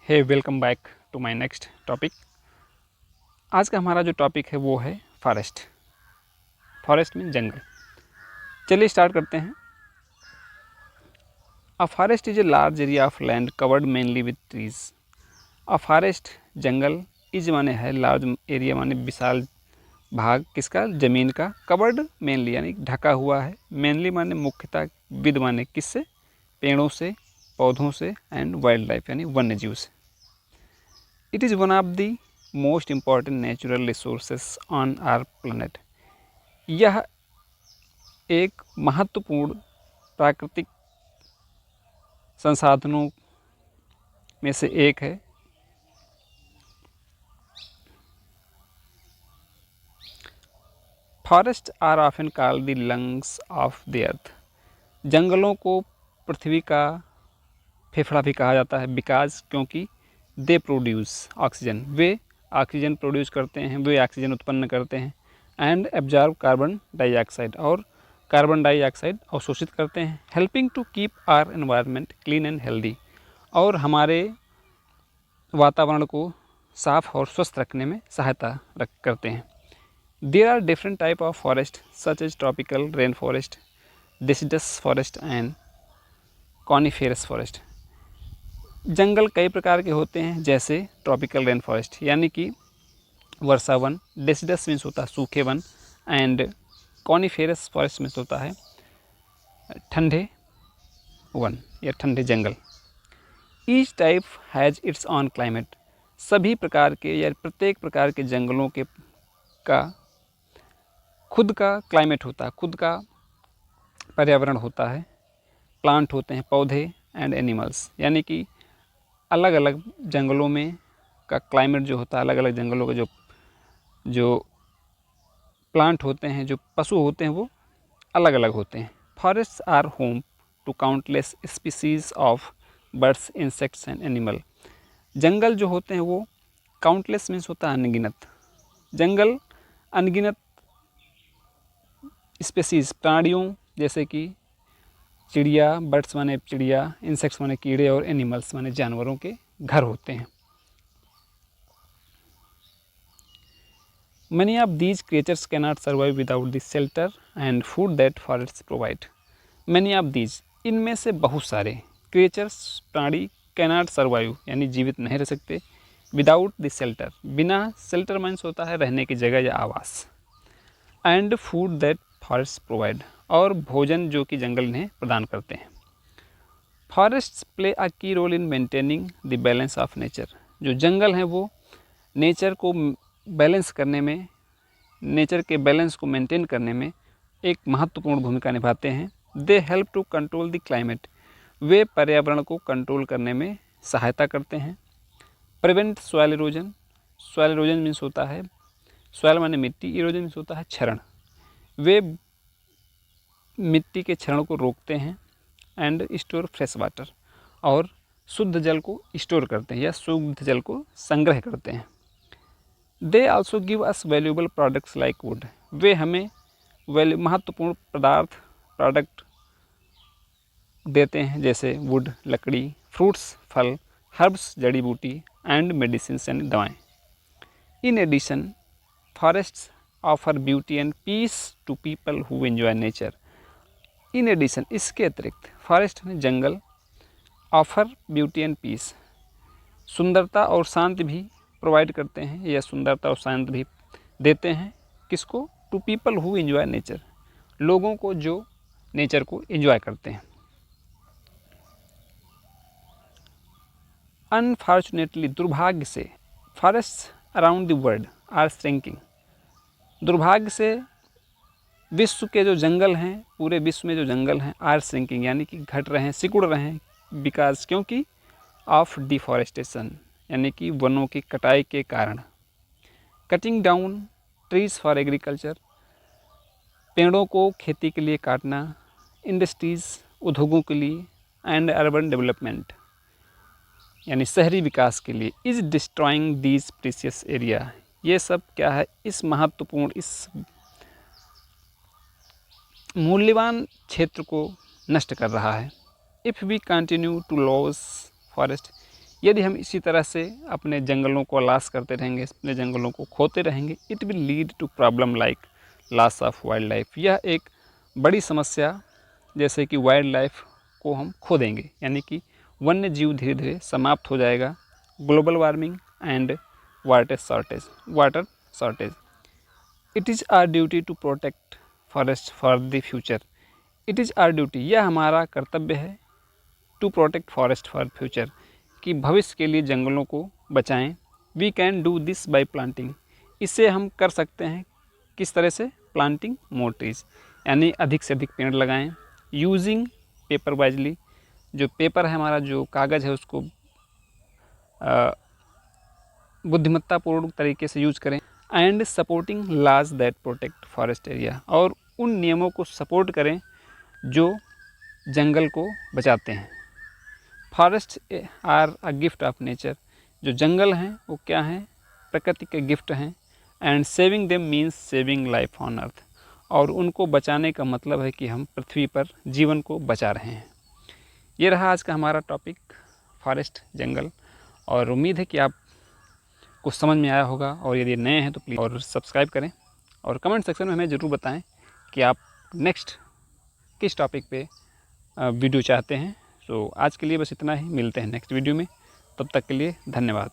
Hey welcome back to my next topic. आज का हमारा जो टॉपिक है वो है फॉरेस्ट। फॉरेस्ट मीन जंगल। चलिए स्टार्ट करते हैं। A forest is a large area of land covered mainly with trees. A forest jungle is माने है लार्ज एरिया माने विशाल भाग किसका, ज़मीन का, कवर्ड मेनली यानी ढका हुआ है, मेनली माने मुख्यतः, विद माने किससे, पेड़ों से, पौधों से, एंड वाइल्ड लाइफ यानी वन्य जीव से। It is one of the most important natural resources on our planet. यह एक महत्वपूर्ण प्राकृतिक संसाधनों में से एक है। Forests are often called the lungs of the earth. जंगलों को पृथ्वी का फेफड़ा भी कहा जाता है, बिकॉज क्योंकि दे प्रोड्यूस ऑक्सीजन, वे ऑक्सीजन प्रोड्यूस करते हैं, वे ऑक्सीजन उत्पन्न करते हैं, एंड एब्जॉर्ब कार्बन डाइऑक्साइड, और कार्बन डाइऑक्साइड अवशोषित करते हैं, helping to keep our environment clean and healthy, और हमारे वातावरण को साफ और स्वस्थ रखने में सहायता करते हैं। There are different type of forest such as tropical rain forest, deciduous forest and coniferous forest. जंगल कई प्रकार के होते हैं, जैसे ट्रॉपिकल रेन फॉरेस्ट यानी कि वर्षा वन, डेसिडस मीन्स होता है सूखे वन, एंड कॉनिफेरस फॉरेस्ट मीन्स होता है ठंडे वन या ठंडे जंगल। Each type has its own climate. सभी प्रकार के या प्रत्येक प्रकार के जंगलों के का खुद का क्लाइमेट होता है, खुद का पर्यावरण होता है। प्लांट होते हैं, पौधे, एंड एनिमल्स, यानी कि अलग अलग जंगलों में का क्लाइमेट जो होता है, अलग अलग जंगलों के जो प्लांट होते हैं, जो पशु होते हैं, वो अलग अलग होते हैं। Forests are home to countless species of birds, insects and animal. जंगल जो होते हैं वो काउंटलेस मीन्स होता है अनगिनत। जंगल अनगिनत स्पीसीज प्राणियों जैसे कि चिड़िया, बर्ड्स माने चिड़िया, इंसेक्ट्स माने कीड़े, और एनिमल्स माने जानवरों के घर होते हैं। Many of these creatures cannot survive without the shelter and food that forests provide. Many of these, इनमें से बहुत सारे, creatures प्राणी, cannot survive यानी जीवित नहीं रह सकते, without the shelter, बिना shelter मीन्स होता है रहने की जगह या आवास, and food that forests provide, और भोजन जो कि जंगल इन्हें प्रदान करते हैं। Forests play a key role in maintaining the balance of nature. जो जंगल हैं वो नेचर को बैलेंस करने में, नेचर के बैलेंस को मेंटेन करने में एक महत्वपूर्ण भूमिका निभाते हैं। They help to control the climate, वे पर्यावरण को कंट्रोल करने में सहायता करते हैं। Prevent soil erosion, soil erosion means होता है, सॉइल माने मिट्टी, इरोजन मीन्स होता है क्षरण, वे मिट्टी के क्षरण को रोकते हैं। एंड स्टोर फ्रेश वाटर, और शुद्ध जल को स्टोर करते हैं या शुद्ध जल को संग्रह करते हैं। They also give us valuable products like wood, वे हमें महत्वपूर्ण प्रोडक्ट देते हैं, जैसे वुड लकड़ी, फ्रूट्स फल, हर्ब्स जड़ी बूटी, एंड मेडिसिन एंड दवाएँ। In addition forests offer beauty and peace to people who enjoy nature. In addition, इसके अतिरिक्त फॉरेस्ट में जंगल ऑफर ब्यूटी एंड पीस, सुंदरता और शांति भी प्रोवाइड करते हैं, या सुंदरता और शांति भी देते हैं, किसको, to people who enjoy nature, लोगों को जो नेचर को एंजॉय करते हैं। अनफॉर्चुनेटली, दुर्भाग्य से, forests around the world are shrinking. दुर्भाग्य से विश्व के जो जंगल हैं, पूरे विश्व में जो जंगल हैं, आर श्रिंकिंग यानी कि घट रहे हैं, सिकुड़ रहे हैं, बिकॉज क्योंकि ऑफ डिफॉरेस्टेशन यानी कि वनों की कटाई के कारण। Cutting down trees for agriculture, पेड़ों को खेती के लिए काटना, इंडस्ट्रीज उद्योगों के लिए, एंड अर्बन डेवलपमेंट यानी शहरी विकास के लिए, is destroying these precious area, ये सब क्या है, इस महत्वपूर्ण, इस मूल्यवान क्षेत्र को नष्ट कर रहा है। If we continue to loss forest, यदि हम इसी तरह से अपने जंगलों को लॉस करते रहेंगे, अपने जंगलों को खोते रहेंगे, it will lead to problem like loss of wild life. यह एक बड़ी समस्या, जैसे कि वाइल्ड लाइफ को हम खो देंगे, यानी कि वन्य जीव धीरे धीरे समाप्त हो जाएगा। Global warming and water shortage. It is our duty to protect forest for the future. It is our duty, यह हमारा कर्तव्य है, to protect forest for future, कि भविष्य के लिए जंगलों को बचाएं। We can do this by planting. इसे हम कर सकते हैं किस तरह से? प्लांटिंग मोर ट्रीज, यानी अधिक से अधिक पेड़ लगाएं। यूजिंग पेपर वाइजली, जो पेपर है हमारा, जो कागज़ है, उसको बुद्धिमत्तापूर्ण तरीके से यूज करें। And supporting laws that protect forest area, और उन नियमों को सपोर्ट करें जो जंगल को बचाते हैं। Forest are a gift of nature, जो जंगल हैं वो क्या हैं? प्रकृति के गिफ्ट हैं। And saving them means saving life on earth, और उनको बचाने का मतलब है कि हम पृथ्वी पर जीवन को बचा रहे हैं। ये रहा आज का हमारा टॉपिक, फॉरेस्ट, जंगल, और उम्मीद है कि आपको समझ में आया होगा। और यदि नए हैं तो प्लीज़ और सब्सक्राइब करें, और कमेंट सेक्शन में हमें ज़रूर बताएं कि आप नेक्स्ट किस टॉपिक पे वीडियो चाहते हैं। तो आज के लिए बस इतना ही, मिलते हैं नेक्स्ट वीडियो में, तब तक के लिए धन्यवाद।